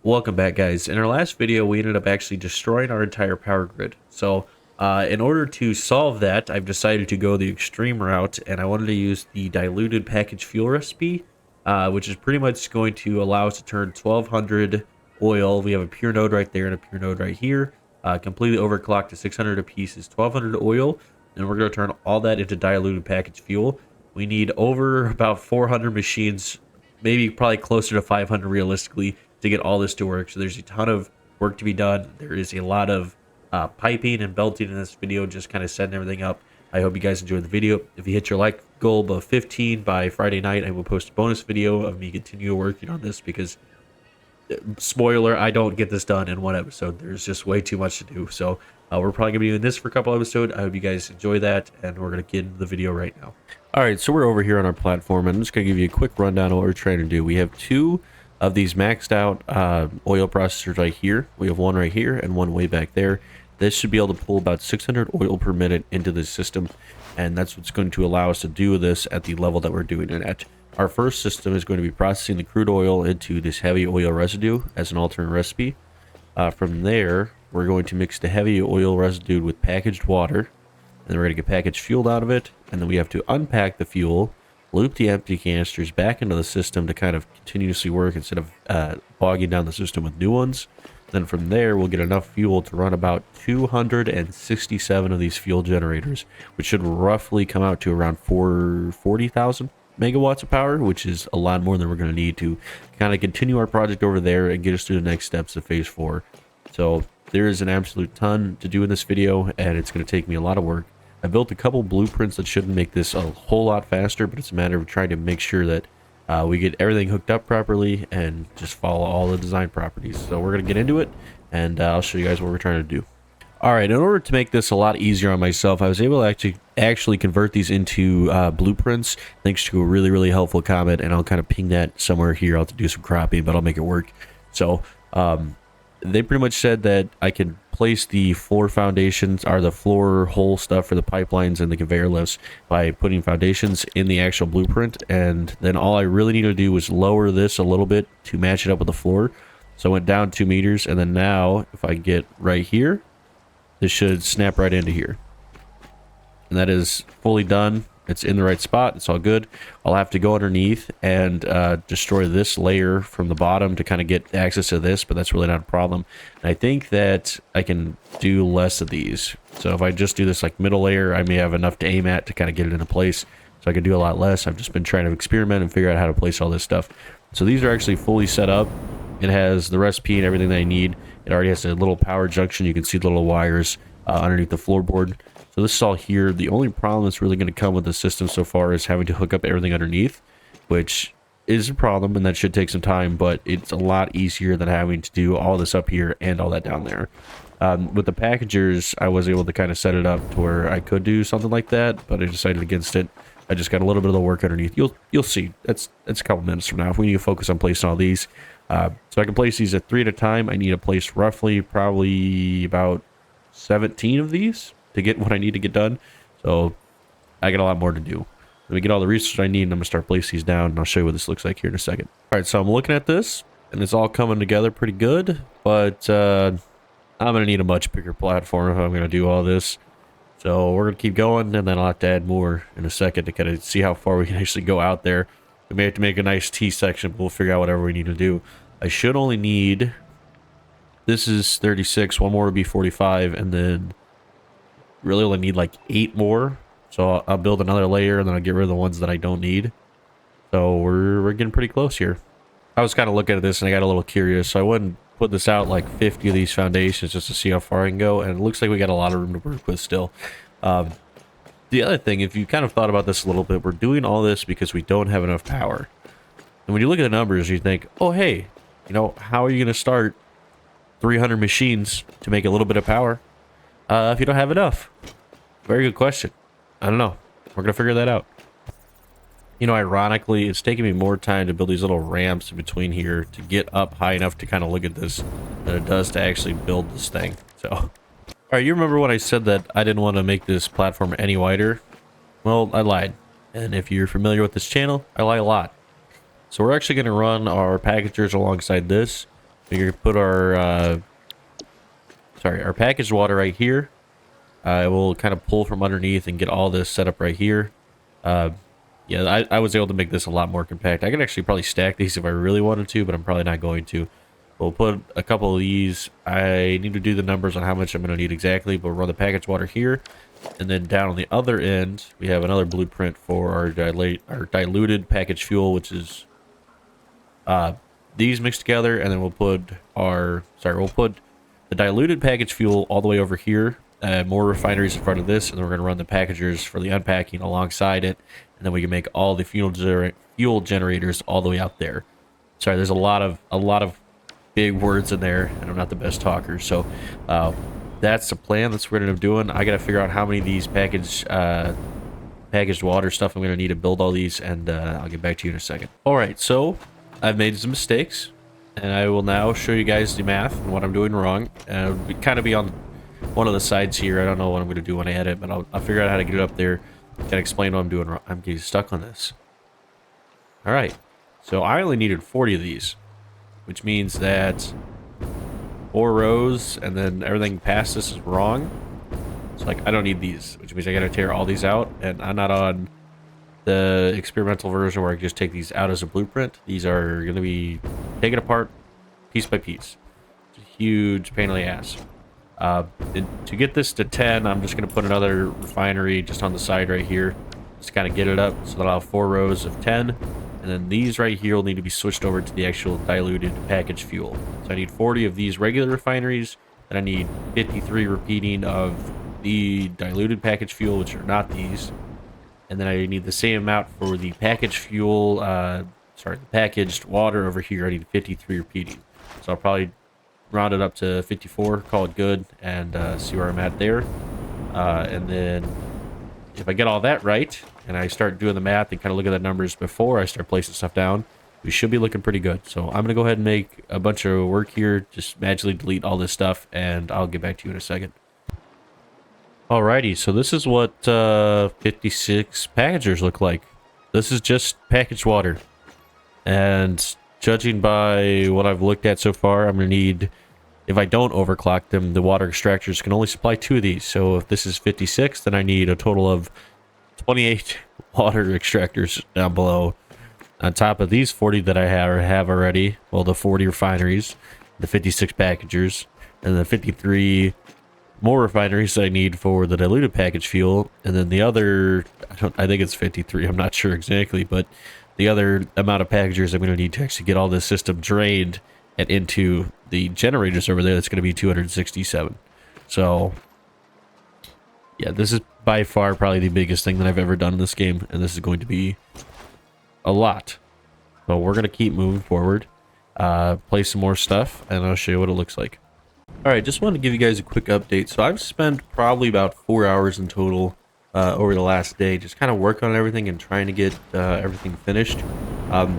Welcome back, guys. In our last video, we ended up actually destroying our entire power grid. So in order to solve that, I've decided to go the extreme route, and I wanted to use the diluted packaged fuel recipe, which is pretty much going to allow us to turn 1200 oil. We have a pure node right there and a pure node right here, completely overclocked to 600 apiece is 1200 oil, and we're going to turn all that into diluted packaged fuel. We need over about 400 machines, maybe probably closer to 500 realistically, to get all this to work. So there's a ton of work to be done. There is a lot of piping and belting in this video, just kind of setting everything up. I hope you guys enjoyed the video. If you hit your like goal of 15 by Friday night, I will post a bonus video of me continue working on this because, spoiler, I don't get this done in one episode. There's just way too much to do. So we're probably gonna be doing this for a couple episodes. I hope you guys enjoy that, and we're gonna get into the video right now. All right, so we're over here on our platform, and I'm just gonna give you a quick rundown of what we're trying to do. We have two of these maxed out oil processors right here. We have one right here and one way back there. This should be able to pull about 600 oil per minute into the system, and that's what's going to allow us to do this at the level that we're doing it at. Our first system is going to be processing the crude oil into this heavy oil residue as an alternate recipe. From there, we're going to mix the heavy oil residue with packaged water, and then we're going to get packaged fuel out of it, and then we have to unpack the fuel, loop the empty canisters back into the system to kind of continuously work instead of bogging down the system with new ones. Then from there, we'll get enough fuel to run about 267 of these fuel generators, which should roughly come out to around 40,000 megawatts of power, which is a lot more than we're going to need to kind of continue our project over there and get us through the next steps of phase 4. So there is an absolute ton to do in this video, and it's going to take me a lot of work. I built a couple blueprints that shouldn't make this a whole lot faster, but it's a matter of trying to make sure that we get everything hooked up properly and just follow all the design properties. So we're going to get into it, and I'll show you guys what we're trying to do. All right, in order to make this a lot easier on myself, I was able to actually convert these into blueprints thanks to a really helpful comment, and I'll kind of ping that somewhere here. I'll have to do some cropping, but I'll make it work. So they pretty much said that I can place the floor foundations, or the floor hole stuff for the pipelines and the conveyor lifts, by putting foundations in the actual blueprint, and then all I really need to do was lower this a little bit to match it up with the floor. So I went down 2 meters, and then now if I get right here, this should snap right into here, and that is fully done. It's in the right spot. It's all good. I'll have to go underneath and destroy this layer from the bottom to kind of get access to this, but that's really not a problem. And I think that I can do less of these. So if I just do this like middle layer, I may have enough to aim at to kind of get it into place. So I can do a lot less. I've just been trying to experiment and figure out how to place all this stuff. So these are actually fully set up. It has the recipe and everything that I need. It already has a little power junction. You can see the little wires underneath the floorboard. So this is all here. The only problem that's really going to come with the system so far is having to hook up everything underneath, which is a problem, and that should take some time, but it's a lot easier than having to do all this up here and all that down there. With the packagers, I was able to kind of set it up to where I could do something like that, but I decided against it. I just got a little bit of the work underneath. You'll see. That's a couple minutes from now. We need to focus on placing all these. So I can place these at 3 at a time. I need to place probably about 17 of these to get what I need to get done. So I got a lot more to do. Let me get all the resources I need, and I'm gonna start placing these down, and I'll show you what this looks like here in a second. All right, so I'm looking at this, and it's all coming together pretty good, but I'm gonna need a much bigger platform if I'm gonna do all this. So we're gonna keep going, and then I'll have to add more in a second to kind of see how far we can actually go out there. We may have to make a nice T section, but we'll figure out whatever we need to do. I should only need, this is 36, one more would be 45, and then really only need like 8 more. So I'll build another layer, and then I'll get rid of the ones that I don't need. So we're getting pretty close here. I was kind of looking at this, and I got a little curious, so I wouldn't put this out like 50 of these foundations just to see how far I can go, and it looks like we got a lot of room to work with still. The other thing, if you kind of thought about this a little bit, we're doing all this because we don't have enough power. And when you look at the numbers, you think, oh hey, you know, how are you going to start 300 machines to make a little bit of power if you don't have enough? Very good question. I don't know. We're going to figure that out. You know, ironically, it's taking me more time to build these little ramps in between here to get up high enough to kind of look at this than it does to actually build this thing. So, all right, you remember when I said that I didn't want to make this platform any wider? Well, I lied. And if you're familiar with this channel, I lie a lot. So we're actually going to run our packagers alongside this. We're gonna put our our packaged water right here. It will kind of pull from underneath and get all this set up right here. Yeah, I was able to make this a lot more compact. I could actually probably stack these if I really wanted to, but I'm probably not going to. We'll put a couple of these. I need to do the numbers on how much I'm going to need exactly, but we'll run the packaged water here. And then down on the other end, we have another blueprint for our diluted packaged fuel, which is these mixed together. And then we'll put we'll put the diluted packaged fuel all the way over here. More refineries in front of this, and then we're going to run the packagers for the unpacking alongside it, and then we can make all the fuel generators all the way out there. Sorry, there's a lot of big words in there, and I'm not the best talker, so that's the plan. That's what we're going to be doing. I got to figure out how many of these packaged water stuff I'm going to need to build all these, and I'll get back to you in a second. All right, so I've made some mistakes, and I will now show you guys the math and what I'm doing wrong. And it'll kind of be on one of the sides here. I don't know what I'm going to do when I edit, but I'll figure out how to get it up there and explain what I'm doing wrong. I'm getting stuck on this. All right. So I only needed 40 of these, which means that 4 rows and then everything past this is wrong. So like I don't need these, which means I got to tear all these out, and I'm not on the experimental version where I can just take these out as a blueprint. These are going to be taken apart piece by piece. It's a huge pain in the ass. To get this to 10, I'm just going to put another refinery just on the side right here. Just kind of get it up so that I'll have 4 rows of 10. And then these right here will need to be switched over to the actual diluted packaged fuel. So I need 40 of these regular refineries, and I need 53 repeating of the diluted packaged fuel, which are not these. And then I need the same amount for the packaged fuel, the packaged water over here. I need 53 repeating. So I'll probably round it up to 54, call it good, and see where I'm at there. And then if I get all that right, and I start doing the math and kind of look at the numbers before I start placing stuff down, we should be looking pretty good. So I'm going to go ahead and make a bunch of work here, just magically delete all this stuff, and I'll get back to you in a second. Alrighty, so this is what 56 packagers look like. This is just packaged water. And judging by what I've looked at so far, I'm going to need, if I don't overclock them, the water extractors can only supply 2 of these. So if this is 56, then I need a total of 28 water extractors down below. On top of these 40 that I have already, well, the 40 refineries, the 56 packagers, and the 53 more refineries that I need for the diluted package fuel, and then the other, I think it's 53, I'm not sure exactly, but the other amount of packagers I'm going to need to actually get all this system drained and into the generators over there, that's going to be 267. So yeah, this is by far probably the biggest thing that I've ever done in this game, and this is going to be a lot. So we're going to keep moving forward, play some more stuff, and I'll show you what it looks like. Alright, just wanted to give you guys a quick update. So I've spent probably about 4 hours in total over the last day, just kind of working on everything and trying to get everything finished.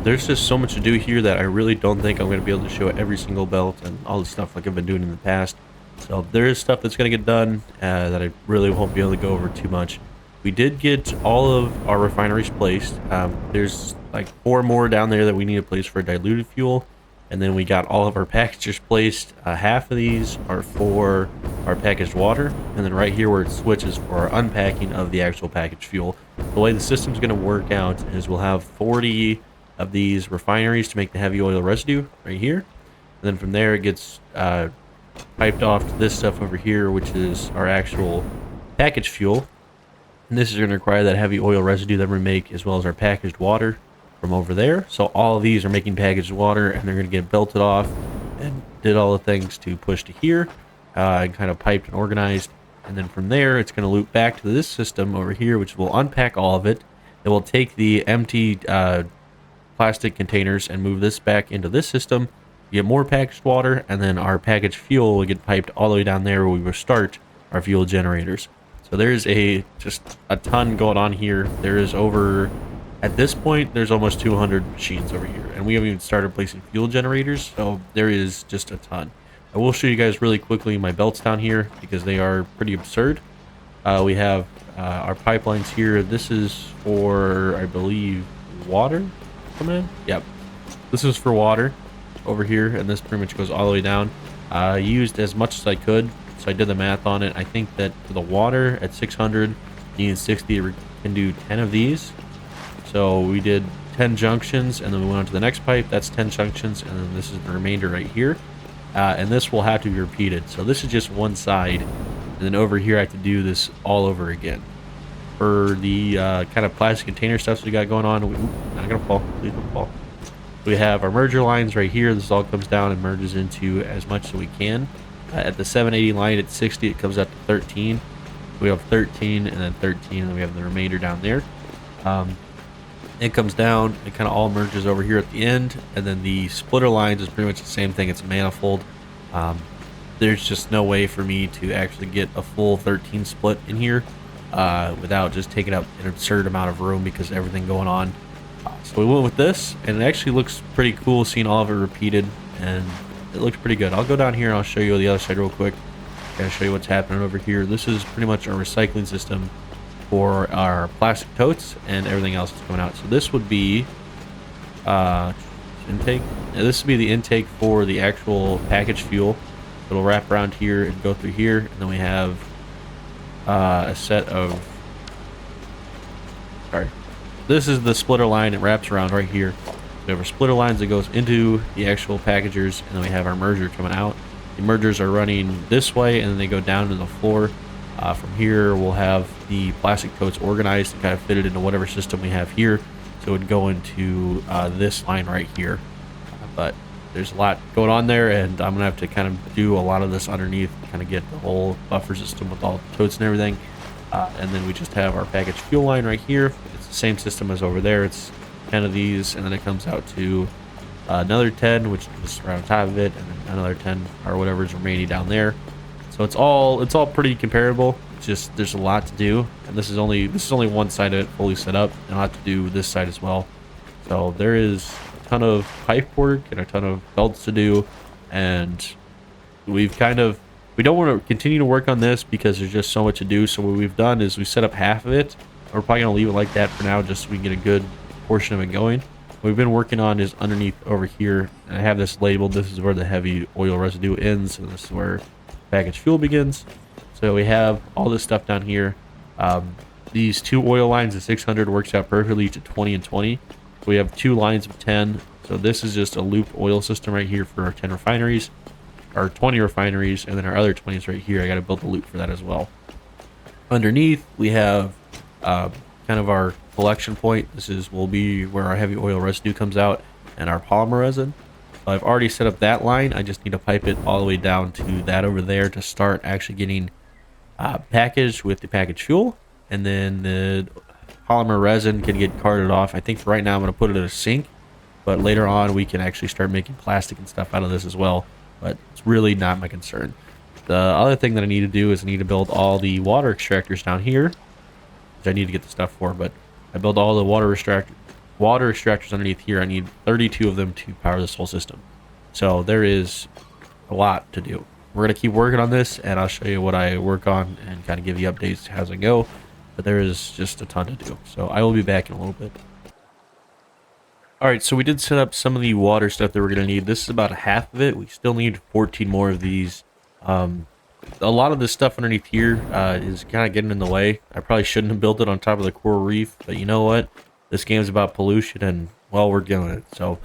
There's just so much to do here that I really don't think I'm going to be able to show every single belt and all the stuff like I've been doing in the past. So there is stuff that's going to get done that I really won't be able to go over too much. We did get all of our refineries placed. There's like 4 more down there that we need to place for diluted fuel. And then we got all of our packagers placed. Half of these are for our packaged water. And then right here where it switches for our unpacking of the actual packaged fuel. The way the system's going to work out is we'll have 40 of these refineries to make the heavy oil residue right here. And then from there it gets piped off to this stuff over here, which is our actual packaged fuel. And this is going to require that heavy oil residue that we make, as well as our packaged water from over there. So all of these are making packaged water, and they're going to get belted off and did all the things to push to here and kind of piped and organized. And then from there, it's going to loop back to this system over here, which will unpack all of it. It will take the empty plastic containers and move this back into this system, get more packaged water, and then our packaged fuel will get piped all the way down there where we will start our fuel generators. So there's just a ton going on here. There is over, at this point, there's almost 200 machines over here, and we haven't even started placing fuel generators, so there is just a ton. I will show you guys really quickly my belts down here because they are pretty absurd. We have our pipelines here. This is for, I believe, water. Come in. Yep. This is for water. over here, and this pretty much goes all the way down. I used as much as I could, so I did the math on it. I think that for the water at 600, you need 60, we can do 10 of these. So we did 10 junctions, and then we went on to the next pipe. That's 10 junctions, and then this is the remainder right here. And this will have to be repeated. So this is just one side, and then over here I have to do this all over again. For the kind of plastic container stuff we got going on, not gonna fall, please don't fall. We have our merger lines right here. This all comes down and merges into as much as we can. At the 780 line at 60, it comes out to 13. We have 13 and then 13, and then we have the remainder down there. It comes down, it kind of all merges over here at the end, and then the splitter lines is pretty much the same thing. It's a manifold. There's just no way for me to actually get a full 13 split in here without just taking up an absurd amount of room because of everything going on. So we went with this, and it actually looks pretty cool seeing all of it repeated, and it looks pretty good. I'll go down here and I'll show you the other side real quick. I'll show you what's happening over here. This is pretty much our recycling system for our plastic totes and everything else that's coming out. So this would be intake. Now this would be the intake for the actual packaged fuel. It'll wrap around here and go through here, and then we have a set of, this is the splitter line. It wraps around right here. We have our splitter lines that goes into the actual packagers, and then we have our merger coming out. The mergers are running this way, and then they go down to the floor. From here, we'll have the plastic totes organized and kind of fitted into whatever system we have here. So it would go into this line right here. But there's a lot going on there, and I'm gonna have to kind of do a lot of this underneath, kind of get the whole buffer system with all the totes and everything. And then we just have our packaged fuel line right here. It's the same system as over there. It's 10 of these, and then it comes out to another 10, which is right on top of it, and then another 10 or whatever is remaining down there. So it's all pretty comparable. It's just there's a lot to do, and this is only one side of it fully set up, and I'll have to do this side as well. So there is a ton of pipe work and a ton of belts to do, and we don't want to continue to work on this because there's just so much to do. So what we've done is we set up half of it. We're probably gonna leave it like that for now, just so we can get a good portion of it going. What we've been working on is underneath over here, and I have this labeled. This is where the heavy oil residue ends, and this is where packaged fuel begins. So we have all this stuff down here. These two oil lines at 600 works out perfectly to 20 and 20. We have two lines of 10. So this is just a looped oil system right here for our 10 refineries, our 20 refineries, and then our other 20s right here. I got to build a loop for that as well. Underneath, we have kind of our collection point. Will be where our heavy oil residue comes out and our polymer resin. I've already set up that line. I just need to pipe it all the way down to that over there to start actually getting packaged with the packaged fuel, and then the polymer resin can get carted off. I think for right now I'm going to put it in a sink, but later on we can actually start making plastic and stuff out of this as well, but it's really not my concern. The other thing that I need to do is I need to build all the water extractors down here, which I need to get the stuff for, but I built all the water extractors underneath here. I need 32 of them to power this whole system. So there is a lot to do. We're going to keep working on this, and I'll show you what I work on and kind of give you updates as I go. But there is just a ton to do. So I will be back in a little bit. Alright, so we did set up some of the water stuff that we're going to need. This is about half of it. We still need 14 more of these. A lot of this stuff underneath here is kind of getting in the way. I probably shouldn't have built it on top of the coral reef, but you know what? This game's about pollution, and, well, we're doing it. So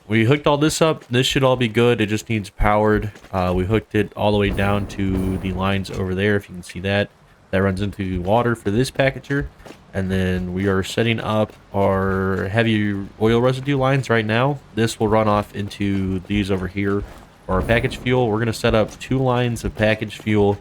we hooked all this up. This should all be good. It just needs powered. We hooked it all the way down to the lines over there, if you can see that. That runs into water for this packager. And then we are setting up our heavy oil residue lines right now. This will run off into these over here for our packaged fuel. We're going to set up 2 lines of packaged fuel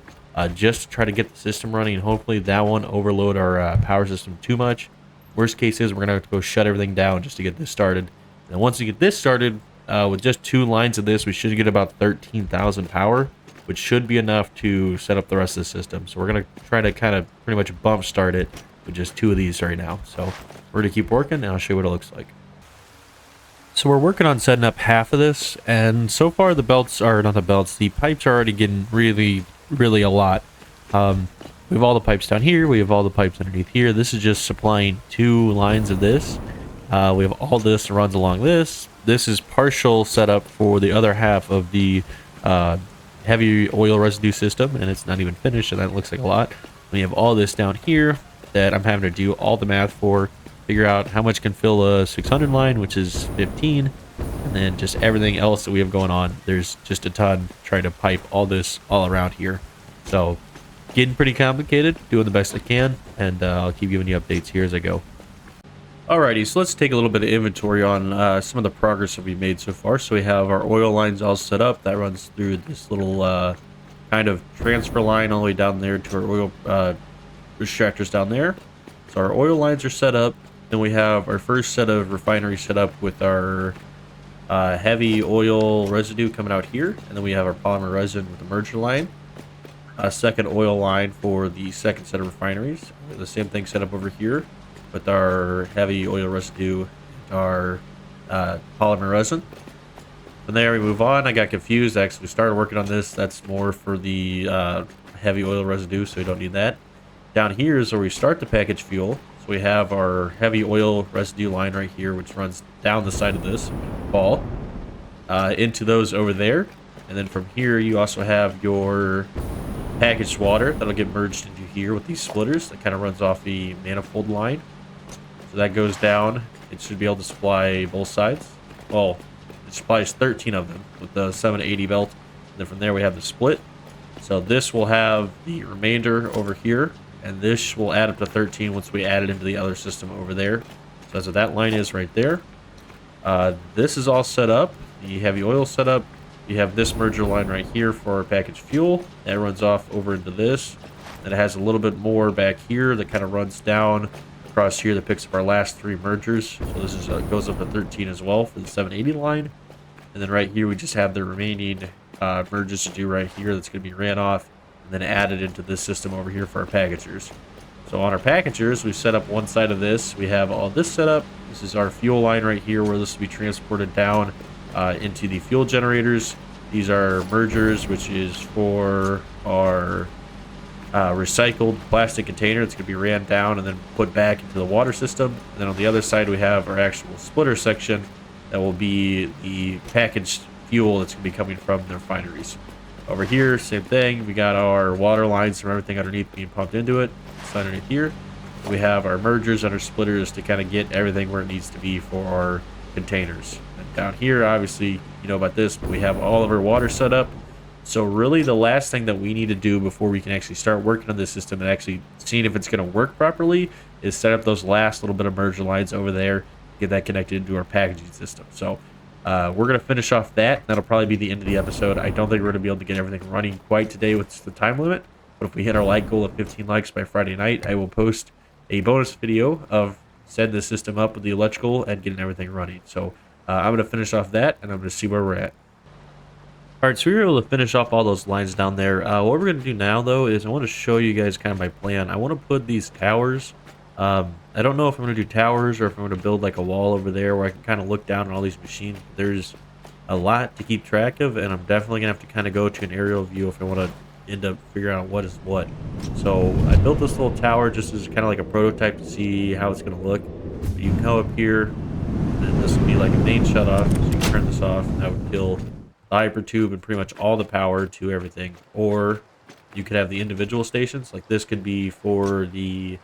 just to try to get the system running. And hopefully that won't overload our power system too much. Worst case is we're going to have to go shut everything down just to get this started. And once we get this started, with just 2 lines of this, we should get about 13,000 power, which should be enough to set up the rest of the system. So we're going to try to kind of pretty much bump start it with just 2 of these right now. So we're going to keep working, and I'll show you what it looks like. So we're working on setting up half of this, and so far the pipes are already getting really, really a lot. We have all the pipes down here. We have all the pipes underneath here. This is just supplying 2 lines of this. We have all this runs along this. this is partial setup for the other half of the heavy oil residue system, and it's not even finished, and that looks like a lot. We have all this down here that I'm having to do all the math for, figure out how much can fill a 600 line, which is 15, and then just everything else that we have going on. There's just a ton trying to pipe all this all around here. So getting pretty complicated, doing the best I can, and I'll keep giving you updates here as I go. Alrighty, so let's take a little bit of inventory on some of the progress that we've made so far. So we have our oil lines all set up. That runs through this little kind of transfer line all the way down there to our oil extractors down there. So our oil lines are set up. Then we have our first set of refineries set up with our heavy oil residue coming out here. And then we have our polymer resin with the merger line. A second oil line for the second set of refineries. The same thing set up over here with our heavy oil residue, our polymer resin. From there we move on. I got confused. I actually started working on this. That's more for the heavy oil residue, so we don't need that. Down here is where we start the package fuel. So we have our heavy oil residue line right here, which runs down the side of this ball into those over there. And then from here you also have your packaged water that'll get merged into here with these splitters. That kind of runs off the manifold line. So that goes down. It should be able to supply both sides. Well, it supplies 13 of them with the 780 belt. And then from there we have the split. So this will have the remainder over here, and this will add up to 13 once we add it into the other system over there. So that's what that line is right there. This is all set up. The heavy oil setup. You have this merger line right here for our packaged fuel. That runs off over into this. And it has a little bit more back here that kind of runs down across here that picks up our last three mergers. So this is goes up to 13 as well for the 780 line. And then right here we just have the remaining merges to do right here that's going to be ran off and then added into this system over here for our packagers. So on our packagers, we set up one side of this. We have all this set up. This is our fuel line right here where this will be transported down into the fuel generators. These are mergers, which is for our recycled plastic container. It's going to be ran down and then put back into the water system. And then on the other side, we have our actual splitter section that will be the packaged fuel that's going to be coming from the refineries. Over here, same thing. We got our water lines from everything underneath being pumped into it. It's underneath here. We have our mergers and our splitters to kind of get everything where it needs to be for our containers. And down here, obviously, you know about this, but we have all of our water set up. So really the last thing that we need to do before we can actually start working on this system and actually seeing if it's going to work properly is set up those last little bit of merger lines over there, get that connected into our packaging system. So we're going to finish off that. That'll probably be the end of the episode. I don't think we're going to be able to get everything running quite today with the time limit, but if we hit our like goal of 15 likes by Friday night, I will post a bonus video of setting the system up with the electrical and getting everything running. So I'm going to finish off that, and I'm going to see where we're at. All right, so we were able to finish off all those lines down there. What we're going to do now, though, is I want to show you guys kind of my plan. I want to put these towers. I don't know if I'm going to do towers or if I'm going to build like a wall over there where I can kind of look down on all these machines. There's a lot to keep track of, and I'm definitely going to have to kind of go to an aerial view if I want to end up figuring out what is what. So I built this little tower just as kind of like a prototype to see how it's going to look. But you can come up here, and this would be like a main shutoff. So you can turn this off, and that would kill the hyper tube and pretty much all the power to everything. Or you could have the individual stations. Like this could be for the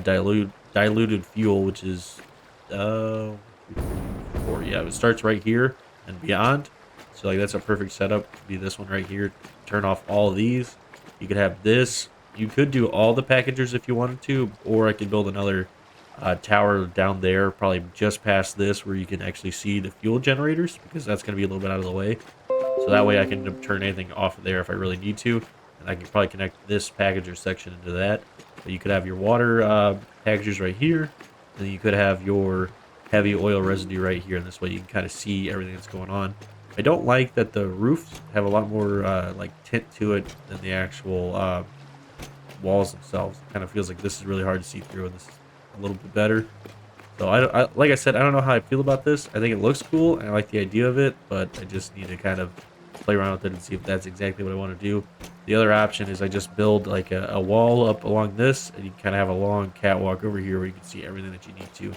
diluted fuel, which is yeah, it starts right here and beyond. So like that's a perfect setup to be this one right here. Turn off all of these. You could have this. You could do all the packagers if you wanted to, or I could build another tower down there, probably just past this, where you can actually see the fuel generators, because that's going to be a little bit out of the way. So that way I can turn anything off of there if I really need to, and I can probably connect this packager section into that. But you could have your water packagers right here, and then you could have your heavy oil residue right here, and this way you can kind of see everything that's going on. I don't like that the roofs have a lot more like tint to it than the actual walls themselves. It kind of feels like this is really hard to see through, and this is a little bit better. So I like I said, I don't know how I feel about this. I think it looks cool, and I like the idea of it, but I just need to kind of play around with it and see if that's exactly what I want to do. The other option is I just build like a wall up along this, and you kind of have a long catwalk over here where you can see everything that you need to.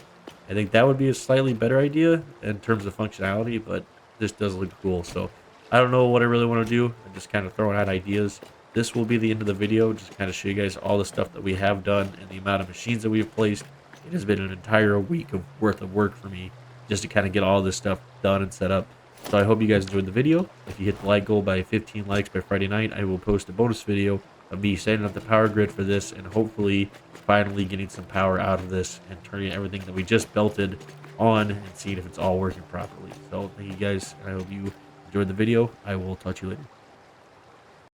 I think that would be a slightly better idea in terms of functionality, but this does look cool. So I don't know what I really want to do. I'm just kind of throwing out ideas. This will be the end of the video. Just kind of show you guys all the stuff that we have done and the amount of machines that we've placed. It has been an entire week of worth of work for me just to kind of get all this stuff done and set up. So I hope you guys enjoyed the video. If you hit the like goal by 15 likes by Friday night, I will post a bonus video of me setting up the power grid for this and hopefully finally getting some power out of this and turning everything that we just belted on and seeing if it's all working properly. So thank you guys, and I hope you enjoyed the video. I will talk to you later.